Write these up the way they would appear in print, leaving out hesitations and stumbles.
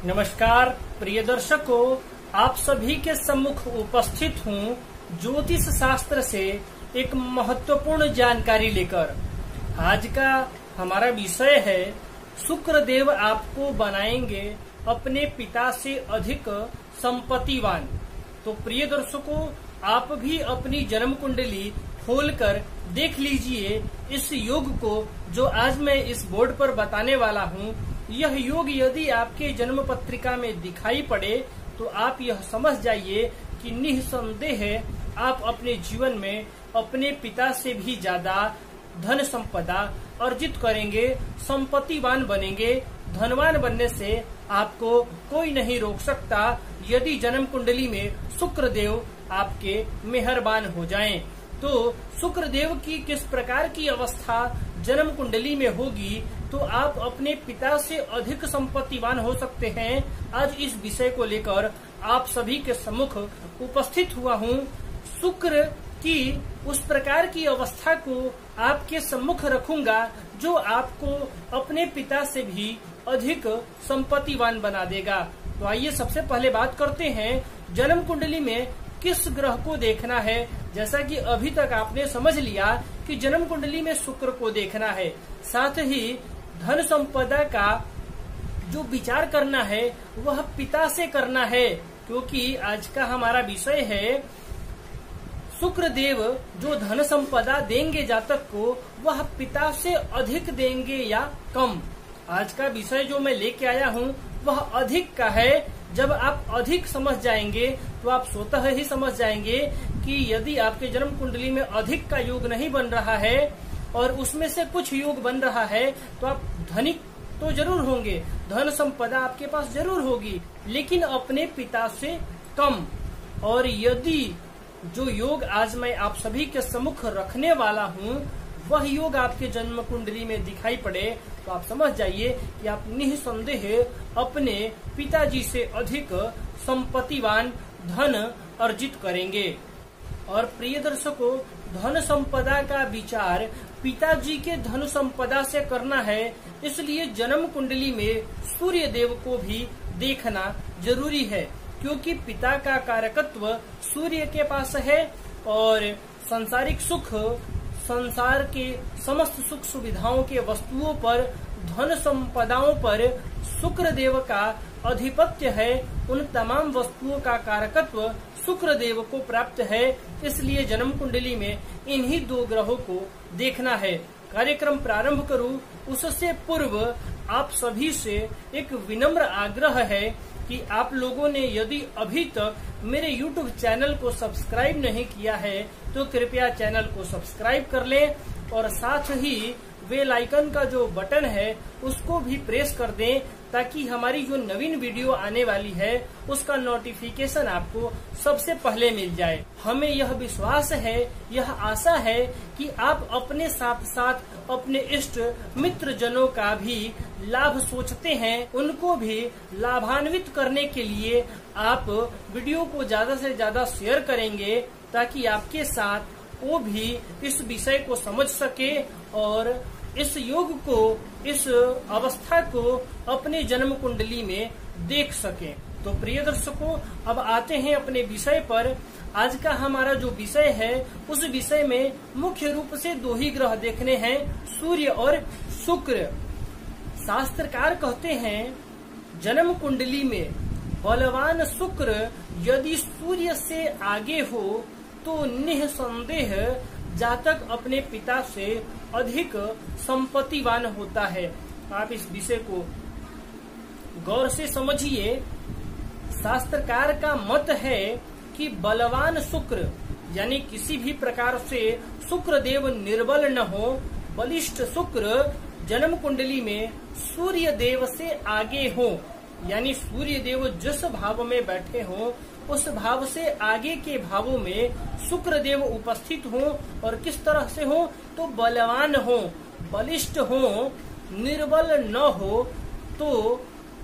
नमस्कार प्रिय दर्शकों, आप सभी के सम्मुख उपस्थित हूँ ज्योतिष शास्त्र से एक महत्वपूर्ण जानकारी लेकर। आज का हमारा विषय है शुक्रदेव आपको बनाएंगे अपने पिता से अधिक संपत्तिवान। तो प्रिय दर्शकों, आप भी अपनी जन्म कुंडली खोलकर देख लीजिए इस योग को जो आज मैं इस बोर्ड पर बताने वाला हूँ। यह योग यदि आपके जन्म पत्रिका में दिखाई पड़े तो आप यह समझ जाइए कि निसंदेह आप अपने जीवन में अपने पिता से भी ज्यादा धन संपदा अर्जित करेंगे, संपत्तिवान बनेंगे। धनवान बनने से आपको कोई नहीं रोक सकता यदि जन्म कुंडली में शुक्रदेव आपके मेहरबान हो जाएं। तो शुक्रदेव की किस प्रकार की अवस्था जन्म कुंडली में होगी तो आप अपने पिता से अधिक संपत्तिवान हो सकते हैं। आज इस विषय को लेकर आप सभी के सम्मुख उपस्थित हुआ हूँ। शुक्र की उस प्रकार की अवस्था को आपके सम्मुख रखूंगा जो आपको अपने पिता से भी अधिक संपत्तिवान बना देगा। तो आइए सबसे पहले बात करते हैं जन्म कुंडली में किस ग्रह को देखना है। जैसा कि अभी तक आपने समझ लिया कि जन्म कुंडली में शुक्र को देखना है, साथ ही धन संपदा का जो विचार करना है वह पिता से करना है, क्योंकि आज का हमारा विषय है शुक्रदेव जो धन संपदा देंगे जातक को वह पिता से अधिक देंगे या कम। आज का विषय जो मैं लेके आया हूँ वह अधिक का है। जब आप अधिक समझ जाएंगे तो आप स्वतः ही समझ जाएंगे कि यदि आपके जन्म कुंडली में अधिक का योग नहीं बन रहा है और उसमें से कुछ योग बन रहा है तो आप धनिक तो जरूर होंगे, धन संपदा आपके पास जरूर होगी, लेकिन अपने पिता से कम। और यदि जो योग आज मैं आप सभी के सम्मुख रखने वाला हूँ वह योग आपके जन्म कुंडली में दिखाई पड़े तो आप समझ जाइए कि आप निसंदेह अपने पिताजी से अधिक संपत्तिवान धन अर्जित करेंगे। और प्रिय दर्शकों, धन संपदा का विचार पिताजी के धन संपदा से करना है, इसलिए जन्म कुंडली में सूर्य देव को भी देखना जरूरी है, क्योंकि पिता का कारकत्व सूर्य के पास है और सांसारिक सुख, संसार के समस्त सुख सुविधाओं के वस्तुओं पर, धन संपदाओं पर शुक्रदेव का अधिपत्य है। उन तमाम वस्तुओं का कारकत्व शुक्रदेव को प्राप्त है, इसलिए जन्म कुंडली में इन्हीं दो ग्रहों को देखना है। कार्यक्रम प्रारंभ करूं उससे पूर्व आप सभी से एक विनम्र आग्रह है कि आप लोगों ने यदि अभी तक मेरे YouTube चैनल को सब्सक्राइब नहीं किया है तो कृपया चैनल को सब्सक्राइब कर लें और साथ ही बेल आइकन का जो बटन है उसको भी प्रेस कर दें ताकि हमारी जो नवीन वीडियो आने वाली है उसका नोटिफिकेशन आपको सबसे पहले मिल जाए। हमें यह विश्वास है, यह आशा है कि आप अपने साथ साथ अपने इष्ट मित्र जनों का भी लाभ सोचते हैं, उनको भी लाभान्वित करने के लिए आप वीडियो को ज्यादा से ज्यादा शेयर करेंगे ताकि आपके साथ वो भी इस विषय को समझ सके और इस योग को, इस अवस्था को अपने जन्म कुंडली में देख सके। तो प्रिय दर्शकों, अब आते हैं अपने विषय पर। आज का हमारा जो विषय है उस विषय में मुख्य रूप से दो ही ग्रह देखने हैं, सूर्य और शुक्र। शास्त्रकार कहते हैं जन्म कुंडली में बलवान शुक्र यदि सूर्य से आगे हो तो निसंदेह जातक अपने पिता से अधिक संपत्तिवान होता है। आप इस विषय को गौर से समझिए। शास्त्रकार का मत है कि बलवान शुक्र यानी किसी भी प्रकार से शुक्रदेव निर्बल न हो, बलिष्ठ शुक्र जन्म कुंडली में सूर्य देव से आगे हो, यानी सूर्य देव जिस भाव में बैठे हो उस भाव से आगे के भावों में शुक्रदेव उपस्थित हो और किस तरह से हो तो बलवान हो, बलिष्ठ हो, निर्बल न हो तो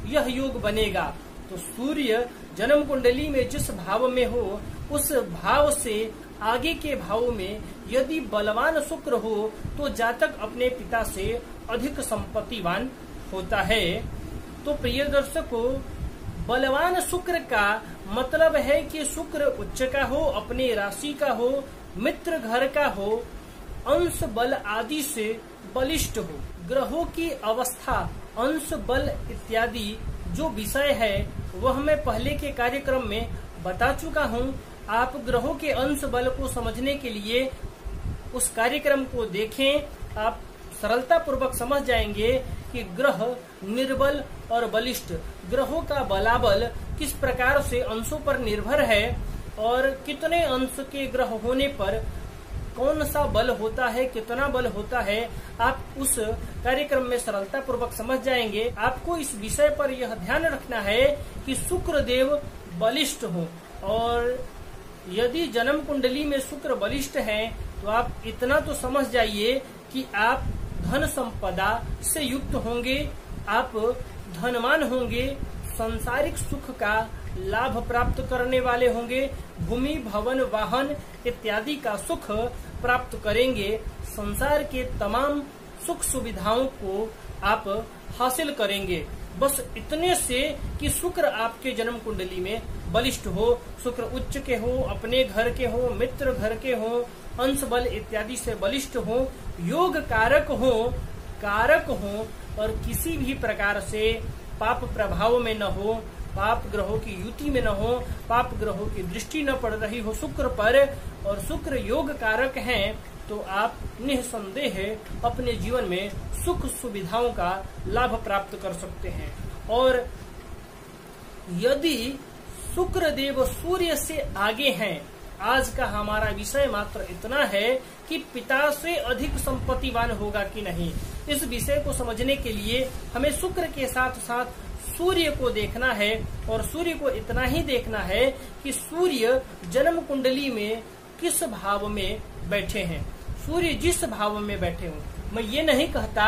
यह योग बनेगा। तो सूर्य जन्म कुंडली में जिस भाव में हो उस भाव से आगे के भाव में यदि बलवान शुक्र हो तो जातक अपने पिता से अधिक संपत्तिवान होता है। तो प्रिय दर्शकों, बलवान शुक्र का मतलब है कि शुक्र उच्च का हो, अपने राशि का हो, मित्र घर का हो, अंश बल आदि से बलिष्ठ हो। ग्रहों की अवस्था, अंश बल इत्यादि जो विषय है वह मैं पहले के कार्यक्रम में बता चुका हूँ। आप ग्रहों के अंश बल को समझने के लिए उस कार्यक्रम को देखें। आप सरलता पूर्वक समझ जाएंगे कि ग्रह निर्बल और बलिष्ठ, ग्रहों का बलाबल किस प्रकार से अंशों पर निर्भर है और कितने अंश के ग्रह होने पर कौन सा बल होता है, कितना बल होता है, आप उस कार्यक्रम में सरलता पूर्वक समझ जाएंगे। आपको इस विषय पर यह ध्यान रखना है कि शुक्र देव बलिष्ठ हो, और यदि जन्म कुंडली में शुक्र बलिष्ठ है तो आप इतना तो समझ जाइए कि आप धन संपदा से युक्त होंगे, आप धनवान होंगे, सांसारिक सुख का लाभ प्राप्त करने वाले होंगे, भूमि भवन वाहन इत्यादि का सुख प्राप्त करेंगे, संसार के तमाम सुख सुविधाओं को आप हासिल करेंगे। बस इतने से कि शुक्र आपके जन्म कुंडली में बलिष्ठ हो, शुक्र उच्च के हो, अपने घर के हो, मित्र घर के हो, अंश बल इत्यादि से बलिष्ठ हो, योग कारक हो और किसी भी प्रकार से पाप प्रभाव में न हो, पाप ग्रहों की युति में न हो, पाप ग्रहों की दृष्टि न पड़ रही हो शुक्र पर, और शुक्र योग कारक हैं, तो आप निसंदेह अपने जीवन में सुख सुविधाओं का लाभ प्राप्त कर सकते हैं। और यदि शुक्र देव सूर्य से आगे हैं, आज का हमारा विषय मात्र इतना है कि पिता से अधिक संपत्तिवान होगा कि नहीं। इस विषय को समझने के लिए हमें शुक्र के साथ साथ सूर्य को देखना है, और सूर्य को इतना ही देखना है कि सूर्य जन्म कुंडली में किस भाव में बैठे हैं। सूर्य जिस भाव में बैठे हों, मैं ये नहीं कहता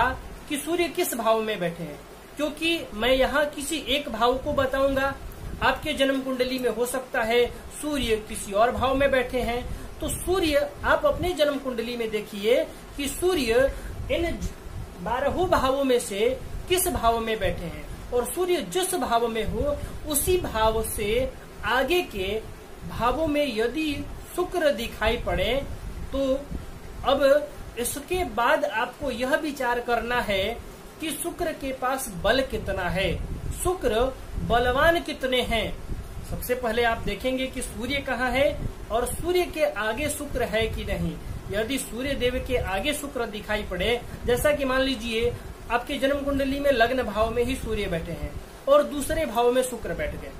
कि सूर्य किस भाव में बैठे हैं, क्योंकि मैं यहाँ किसी एक भाव को बताऊंगा। आपके जन्म कुंडली में हो सकता है सूर्य किसी और भाव में बैठे हैं, तो सूर्य आप अपने जन्म कुंडली में देखिए कि सूर्य इन 12 भावों में से किस भाव में बैठे हैं, और सूर्य जिस भाव में हो उसी भाव से आगे के भावों में यदि शुक्र दिखाई पड़े, तो अब इसके बाद आपको यह विचार करना है कि शुक्र के पास बल कितना है, शुक्र बलवान कितने हैं। सबसे पहले आप देखेंगे कि सूर्य कहाँ है और सूर्य के आगे शुक्र है कि नहीं। यदि सूर्य देव के आगे शुक्र दिखाई पड़े, जैसा कि मान लीजिए आपके जन्म कुंडली में लग्न भाव में ही सूर्य बैठे हैं और दूसरे भाव में शुक्र बैठ गए,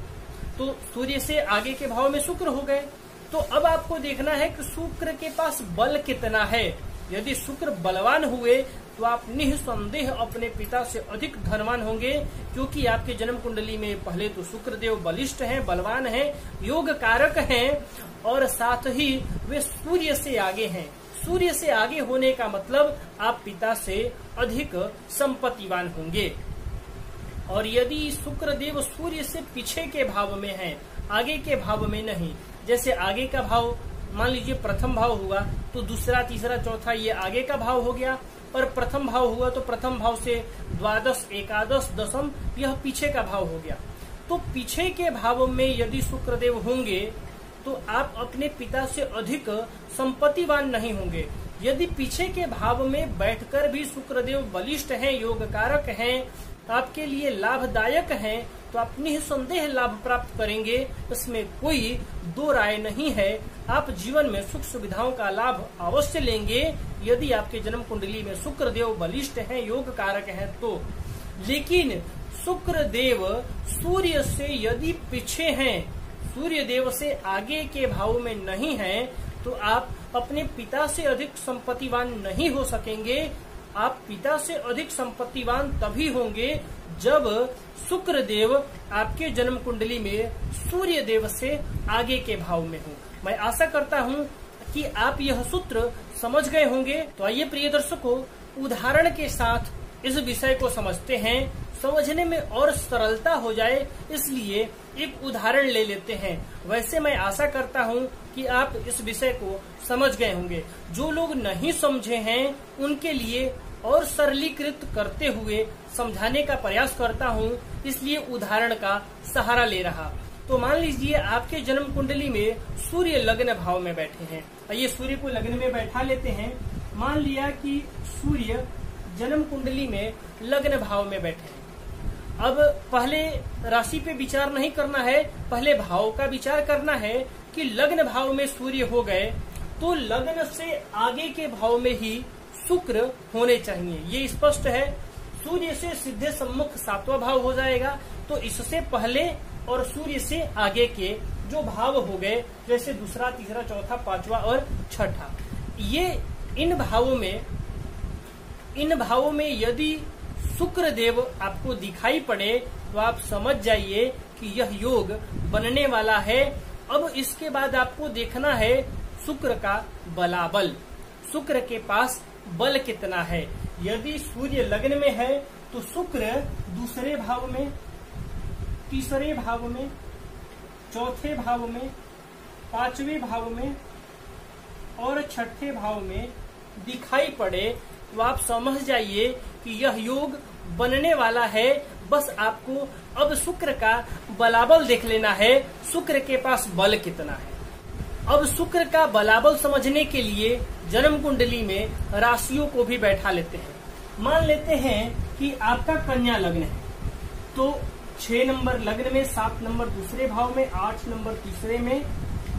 तो सूर्य से आगे के भाव में शुक्र हो गए। तो अब आपको देखना है कि शुक्र के पास बल कितना है। यदि शुक्र बलवान हुए तो आप निसंदेह अपने पिता से अधिक धनवान होंगे, क्योंकि आपके जन्म कुंडली में पहले तो शुक्र देव बलिष्ठ हैं, बलवान हैं, योग कारक हैं, और साथ ही वे सूर्य से आगे हैं। सूर्य से आगे होने का मतलब आप पिता से अधिक संपत्तिवान होंगे। और यदि शुक्र देव सूर्य से पीछे के भाव में हैं, आगे के भाव में नहीं, जैसे आगे का भाव मान लीजिए प्रथम भाव हुआ तो दूसरा तीसरा चौथा ये आगे का भाव हो गया, और प्रथम भाव हुआ तो प्रथम भाव से द्वादश एकादश दशम यह पीछे का भाव हो गया। तो पीछे के भाव में यदि शुक्रदेव होंगे तो आप अपने पिता से अधिक संपत्तिवान नहीं होंगे। यदि पीछे के भाव में बैठकर भी शुक्रदेव बलिष्ठ हैं, योग कारक हैं, आपके लिए लाभदायक हैं, तो आप निसंदेह लाभ प्राप्त करेंगे, इसमें कोई दो राय नहीं है। आप जीवन में सुख सुविधाओं का लाभ अवश्य लेंगे यदि आपके जन्म कुंडली में शुक्र देव बलिष्ठ हैं, योग कारक हैं तो। लेकिन शुक्र देव सूर्य से यदि पीछे हैं, सूर्य देव से आगे के भाव में नहीं हैं, तो आप अपने पिता से अधिक संपत्तिवान नहीं हो सकेंगे। आप पिता से अधिक संपत्तिवान तभी होंगे जब शुक्र देव आपके जन्म कुंडली में सूर्य देव से आगे के भाव में हो। मैं आशा करता हूँ कि आप यह सूत्र समझ गए होंगे। तो आइए प्रिय दर्शकों, उदाहरण के साथ इस विषय को समझते हैं, समझने में और सरलता हो जाए इसलिए एक उदाहरण ले लेते हैं। वैसे मैं आशा करता हूँ कि आप इस विषय को समझ गए होंगे। जो लोग नहीं समझे हैं उनके लिए और सरलीकृत करते हुए समझाने का प्रयास करता हूँ, इसलिए उदाहरण का सहारा ले रहा। तो मान लीजिए आपके जन्म कुंडली में सूर्य लग्न भाव में बैठे हैं। ये सूर्य को लग्न में बैठा लेते हैं। मान लिया कि सूर्य जन्म कुंडली में लग्न भाव में बैठे हैं। अब पहले राशि पे विचार नहीं करना है, पहले भाव का विचार करना है कि लग्न भाव में सूर्य हो गए तो लग्न से आगे के भाव में ही शुक्र होने चाहिए। ये स्पष्ट है। सूर्य से सीधे सम्मुख 7वां भाव हो जाएगा, तो इससे पहले और सूर्य से आगे के जो भाव हो गए, जैसे दूसरा, तीसरा, चौथा, 5वां और 6ठा, ये इन भावों में यदि शुक्र देव आपको दिखाई पड़े तो आप समझ जाइए कि यह योग बनने वाला है। अब इसके बाद आपको देखना है शुक्र का बलाबल, शुक्र के पास बल कितना है। यदि सूर्य लग्न में है तो शुक्र दूसरे भाव में, तीसरे भाव में, चौथे भाव में, 5वें भाव में और 6ठे भाव में दिखाई पड़े तो आप समझ जाइए कि यह योग बनने वाला है। बस आपको अब शुक्र का बलाबल देख लेना है, शुक्र के पास बल कितना है। अब शुक्र का बलाबल समझने के लिए जन्म कुंडली में राशियों को भी बैठा लेते हैं। मान लेते हैं कि आपका कन्या लग्न है, तो 6 नंबर लग्न में, 7 नंबर दूसरे भाव में, 8 नंबर तीसरे में,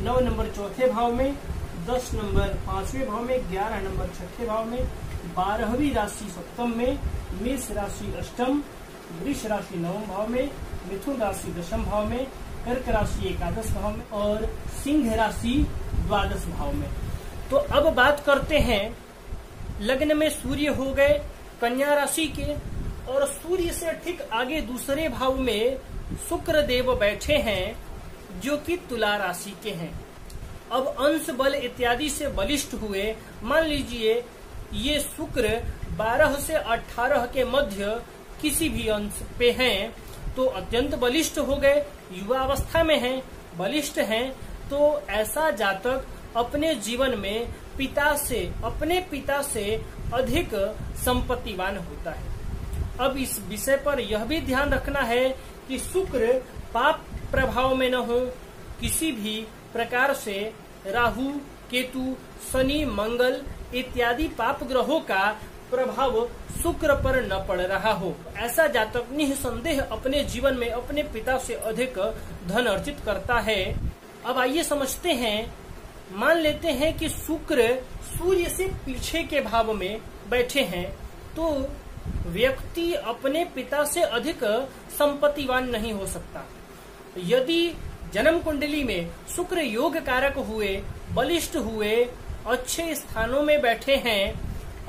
9 नंबर चौथे भाव में, 10 नंबर 5वें भाव में, 11 नंबर 6ठे भाव में, 12वीं राशि सप्तम में, मेष राशि अष्टम, वृष राशि 9वें भाव में, मिथुन राशि 10वें भाव में, कर्क राशि 11 भाव में और सिंह राशि 12 भाव में। तो अब बात करते हैं लग्न में सूर्य हो गए कन्या राशि के, और सूर्य से ठीक आगे दूसरे भाव में शुक्र देव बैठे हैं जो कि तुला राशि के हैं। अब अंश बल इत्यादि से बलिष्ठ हुए। मान लीजिए ये शुक्र 12 से 18 के मध्य किसी भी अंश पे हैं तो अत्यंत बलिष्ठ हो गए, युवा अवस्था में हैं, बलिष्ठ हैं। तो ऐसा जातक अपने जीवन में अपने पिता से अधिक संपत्तिवान होता है। अब इस विषय पर यह भी ध्यान रखना है कि शुक्र पाप प्रभाव में न हो, किसी भी प्रकार से राहु, केतु, शनि, मंगल इत्यादि पाप ग्रहों का प्रभाव शुक्र पर न पड़ रहा हो। ऐसा जातक निसंदेह अपने जीवन में अपने पिता से अधिक धन अर्जित करता है। अब आइए समझते हैं। मान लेते हैं कि शुक्र सूर्य से पीछे के भाव में बैठे हैं, तो व्यक्ति अपने पिता से अधिक संपत्तिवान नहीं हो सकता। यदि जन्म कुंडली में शुक्र योग कारक हुए, बलिष्ठ हुए, अच्छे स्थानों में बैठे हैं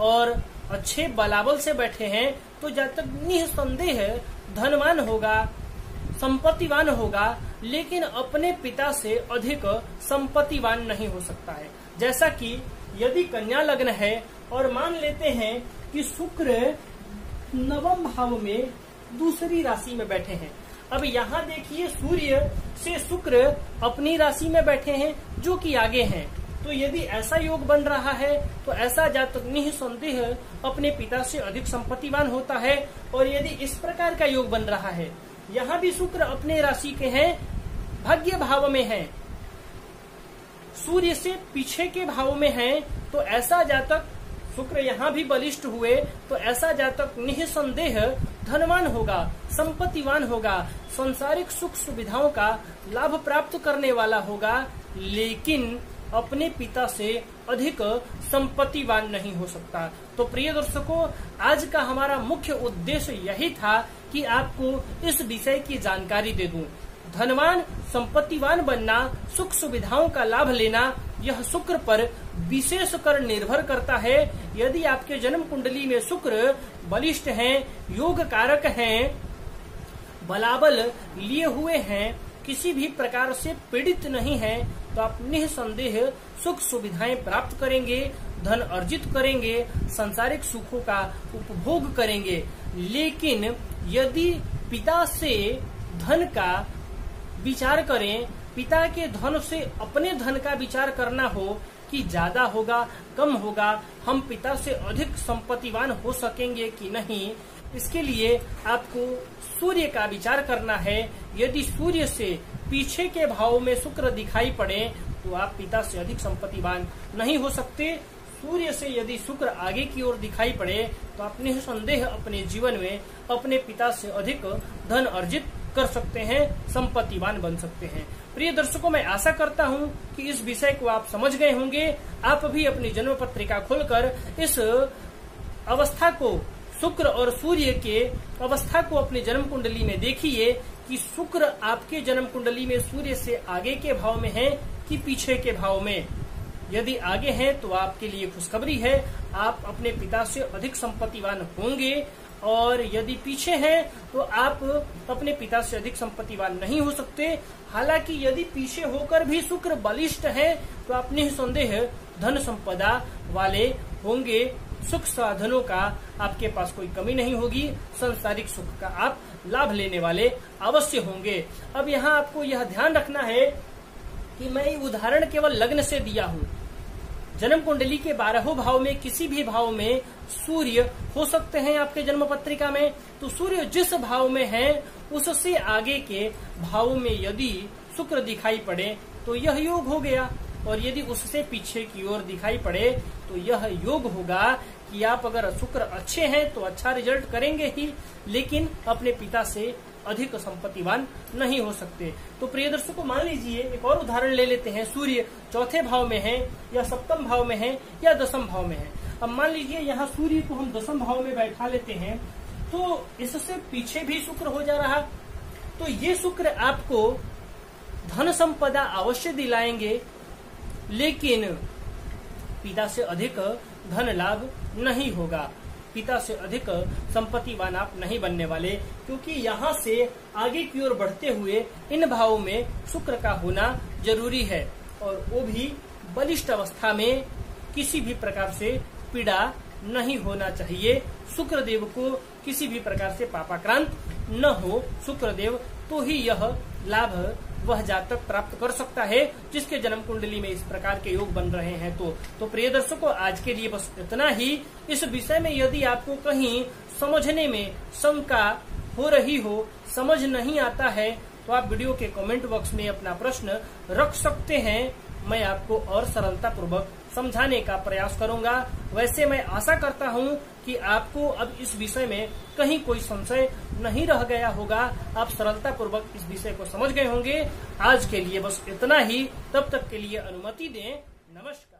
और अच्छे बलाबल से बैठे हैं, तो जातक निसंदेह धनवान होगा, संपत्तिवान होगा, लेकिन अपने पिता से अधिक संपत्तिवान नहीं हो सकता है। जैसा कि यदि कन्या लग्न है और मान लेते हैं कि शुक्र 9वें भाव में दूसरी राशि में बैठे हैं। अब यहाँ देखिए सूर्य से शुक्र अपनी राशि में बैठे हैं जो कि आगे हैं। तो यदि ऐसा योग बन रहा है तो ऐसा जातक निसंदेह अपने पिता से अधिक संपत्तिवान होता है। और यदि इस प्रकार का योग बन रहा है, यहाँ भी शुक्र अपने राशि के हैं, भाग्य भाव में हैं, सूर्य से पीछे के भाव में हैं, तो ऐसा जातक, शुक्र यहाँ भी बलिष्ठ हुए, तो ऐसा जातक निसंदेह धनवान होगा, संपत्तिवान होगा, संसारिक सुख सुविधाओं का लाभ प्राप्त करने वाला होगा, लेकिन अपने पिता से अधिक संपत्तिवान नहीं हो सकता। तो प्रिय दर्शकों, आज का हमारा मुख्य उद्देश्य यही था कि आपको इस विषय की जानकारी दे दूं। धनवान, संपत्तिवान बनना, सुख सुविधाओं का लाभ लेना, यह शुक्र पर विशेषकर निर्भर करता है। यदि आपके जन्म कुंडली में शुक्र बलिष्ठ हैं, योग कारक हैं, बलाबल लिए हुए हैं, किसी भी प्रकार से पीड़ित नहीं है, तो आप निसंदेह सुख सुविधाएं प्राप्त करेंगे, धन अर्जित करेंगे, सांसारिक सुखों का उपभोग करेंगे। लेकिन यदि पिता से धन का विचार करें, पिता के धन से अपने धन का विचार करना हो, कि ज्यादा होगा, कम होगा, हम पिता से अधिक संपत्तिवान हो सकेंगे कि नहीं, इसके लिए आपको सूर्य का विचार करना है। यदि सूर्य से पीछे के भाव में शुक्र दिखाई पड़े तो आप पिता से अधिक संपत्तिवान नहीं हो सकते। सूर्य से यदि शुक्र आगे की ओर दिखाई पड़े तो आप निसंदेह अपने जीवन में अपने पिता से अधिक धन अर्जित कर सकते हैं, संपत्तिवान बन सकते हैं। प्रिय दर्शकों, मैं आशा करता हूं कि इस विषय को आप समझ गए होंगे। आप भी अपनी जन्म पत्रिका खोलकर इस अवस्था को, शुक्र और सूर्य के अवस्था को अपनी जन्म कुंडली में देखिए कि शुक्र आपके जन्म कुंडली में सूर्य से आगे के भाव में है कि पीछे के भाव में। यदि आगे है तो आपके लिए खुशखबरी है, आप अपने पिता से अधिक संपत्तिवान होंगे, और यदि पीछे है तो आप अपने पिता से अधिक संपत्तिवान नहीं हो सकते। हालांकि यदि पीछे होकर भी शुक्र बलिष्ठ है तो आप निसंदेह धन संपदा वाले होंगे, सुख साधनों का आपके पास कोई कमी नहीं होगी, सांसारिक सुख का आप लाभ लेने वाले अवश्य होंगे। अब यहाँ आपको यह ध्यान रखना है कि मैं उदाहरण केवल लग्न से दिया हूँ। जन्म कुंडली के 12 भाव में किसी भी भाव में सूर्य हो सकते हैं आपके जन्म पत्रिका में, तो सूर्य जिस भाव में है उससे आगे के भाव में यदि शुक्र दिखाई पड़े तो यह योग हो गया, और यदि उससे पीछे की ओर दिखाई पड़े तो यह योग होगा कि आप अगर शुक्र अच्छे हैं तो अच्छा रिजल्ट करेंगे ही, लेकिन अपने पिता से अधिक संपत्तिवान नहीं हो सकते। तो प्रिय दर्शकों, मान लीजिए एक और उदाहरण ले लेते हैं। सूर्य चौथे भाव में है या सप्तम भाव में है या दसम भाव में है। अब मान लीजिए यहाँ सूर्य को हम दसम भाव में बैठा लेते हैं, तो इससे पीछे भी शुक्र हो जा रहा, तो ये शुक्र आपको धन संपदा अवश्य दिलाएंगे, लेकिन पिता से अधिक धन लाभ नहीं होगा, पिता से अधिक संपत्तिवान आप नहीं बनने वाले, क्योंकि यहाँ से आगे की ओर बढ़ते हुए इन भावों में शुक्र का होना जरूरी है, और वो भी बलिष्ठ अवस्था में। किसी भी प्रकार से पीड़ा नहीं होना चाहिए, शुक्रदेव को किसी भी प्रकार से पापाक्रांत न हो शुक्रदेव, तो ही यह लाभ वह जातक प्राप्त कर सकता है जिसके जन्म कुंडली में इस प्रकार के योग बन रहे हैं। तो प्रिय दर्शकों, आज के लिए बस इतना ही। इस विषय में यदि आपको कहीं समझने में शंका हो रही हो, समझ नहीं आता है, तो आप वीडियो के कमेंट बॉक्स में अपना प्रश्न रख सकते हैं। मैं आपको और सरलता पूर्वक समझाने का प्रयास करूंगा। वैसे मैं आशा करता हूं कि आपको अब इस विषय में कहीं कोई संशय नहीं रह गया होगा, आप सरलता पूर्वक इस विषय को समझ गए होंगे। आज के लिए बस इतना ही, तब तक के लिए अनुमति दें। नमस्कार।